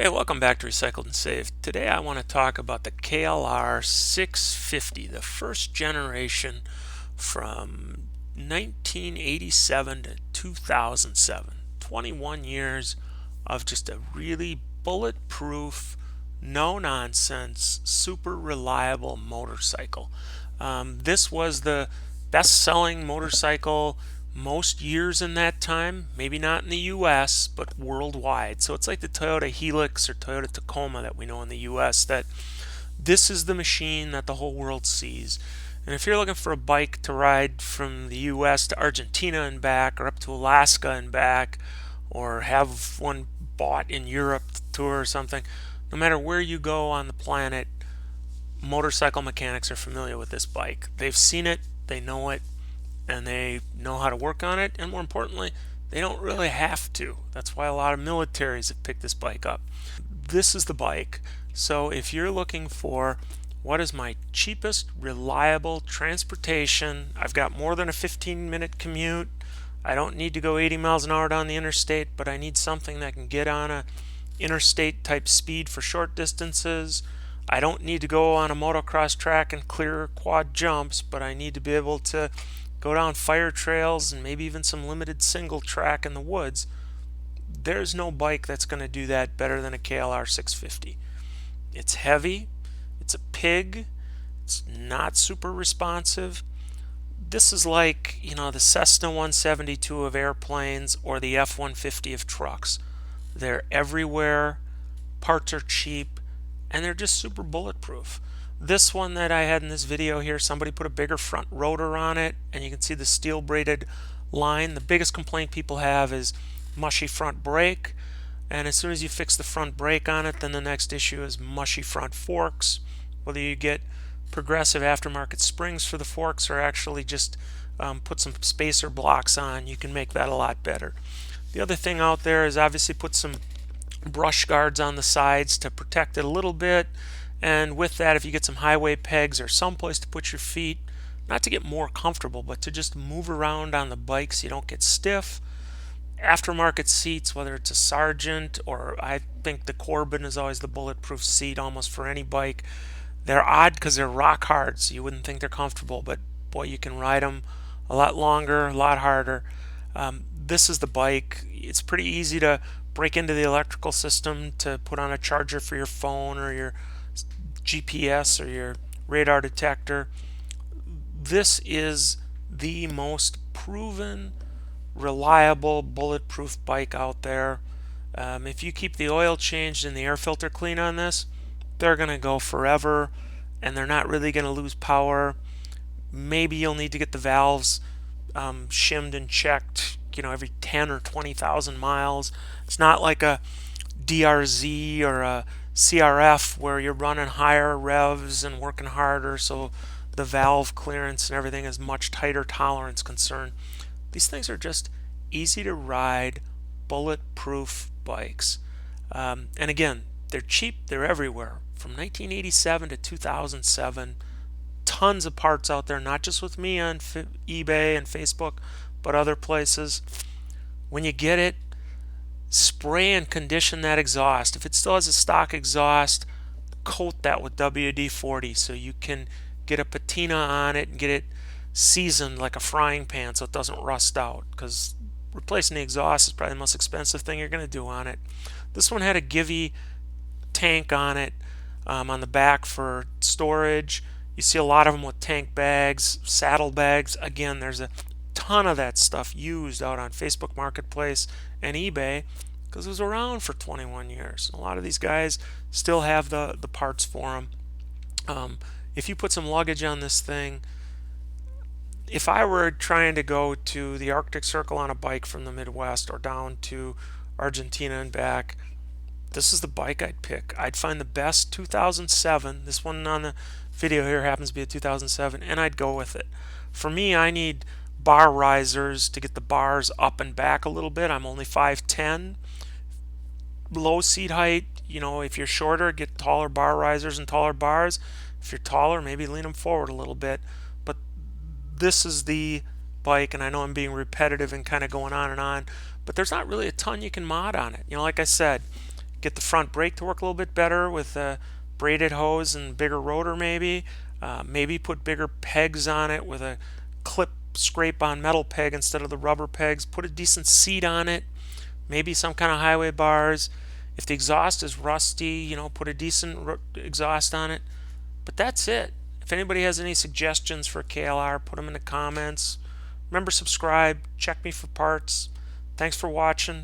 Hey, welcome back to Recycled and Saved. Today I want to talk about the KLR 650, the first generation from 1987 to 2007. 21 years of just a really bulletproof, no nonsense, super reliable motorcycle. This was the best selling motorcycle most years in that time, maybe not in the US, but worldwide. So it's like the Toyota Helix or Toyota Tacoma that we know in the US, that this is the machine that the whole world sees. And if you're looking for a bike to ride from the US to Argentina and back, or up to Alaska and back, or have one bought in Europe to tour or something, no matter where you go on the planet, motorcycle mechanics are familiar with this bike. They've seen it, they know it, and they know how to work on it, and more importantly, they don't really have to. That's why a lot of militaries have picked this bike up. This is the bike. So if you're looking for what is my cheapest reliable transportation, I've got more than a 15-minute commute, I don't need to go 80 miles an hour down the interstate, but I need something that can get on a interstate type speed for short distances. I don't need to go on a motocross track and clear quad jumps, but I need to be able to go down fire trails and maybe even some limited single track in the woods. There's no bike that's going to do that better than a KLR 650. It's heavy, it's a pig, it's not super responsive. This is like, the Cessna 172 of airplanes or the F-150 of trucks. They're everywhere, parts are cheap, and they're just super bulletproof. This one that I had in this video here, somebody put a bigger front rotor on it, and you can see the steel braided line. The biggest complaint people have is mushy front brake, and as soon as you fix the front brake on it, then the next issue is mushy front forks. Whether you get progressive aftermarket springs for the forks or actually just put some spacer blocks on, you can make that a lot better. The other thing out there is obviously put some brush guards on the sides to protect it a little bit. And with that, if you get some highway pegs or someplace to put your feet, not to get more comfortable, but to just move around on the bike so you don't get stiff. Aftermarket seats, whether it's a Sargent or I think the Corbin is always the bulletproof seat almost for any bike. They're odd because they're rock hard, so you wouldn't think they're comfortable, but boy, you can ride them a lot longer, a lot harder. This is the bike. It's pretty easy to break into the electrical system to put on a charger for your phone or your GPS or your radar detector. This is the most proven, reliable, bulletproof bike out there. If you keep the oil changed and the air filter clean on this, they're going to go forever, and they're not really going to lose power. Maybe you'll need to get the valves shimmed and checked, every 10 or 20,000 miles. It's not like a DRZ or a CRF where you're running higher revs and working harder, so the valve clearance and everything is much tighter tolerance concern. These things are just easy to ride, bulletproof bikes. And again, they're cheap, they're everywhere. From 1987 to 2007, tons of parts out there, not just with me on eBay and Facebook, but other places. When you get it, spray and condition that exhaust. If it still has a stock exhaust, coat that with WD-40 so you can get a patina on it and get it seasoned like a frying pan so it doesn't rust out, because replacing the exhaust is probably the most expensive thing you're going to do on it. This one had a Givy tank on it on the back for storage. You see a lot of them with tank bags, saddle bags. Again, there's a ton of that stuff used out on Facebook Marketplace and eBay because it was around for 21 years. A lot of these guys still have the parts for them. If you put some luggage on this thing, if I were trying to go to the Arctic Circle on a bike from the Midwest or down to Argentina and back, this is the bike I'd pick. I'd find the best 2007. This one on the video here happens to be a 2007, and I'd go with it. For me, I need bar risers to get the bars up and back a little bit. I'm only 5'10". Low seat height, if you're shorter, get taller bar risers and taller bars. If you're taller, maybe lean them forward a little bit. But this is the bike, and I know I'm being repetitive and kind of going on and on, but there's not really a ton you can mod on it. Like I said, get the front brake to work a little bit better with a braided hose and bigger rotor maybe. Maybe put bigger pegs on it with a clip scrape on metal peg instead of the rubber pegs. Put a decent seat on it, maybe some kind of highway bars. If the exhaust is rusty, put a decent exhaust on it. But that's it. If anybody has any suggestions for KLR, put them in the comments. Remember, subscribe, check me for parts. Thanks for watching.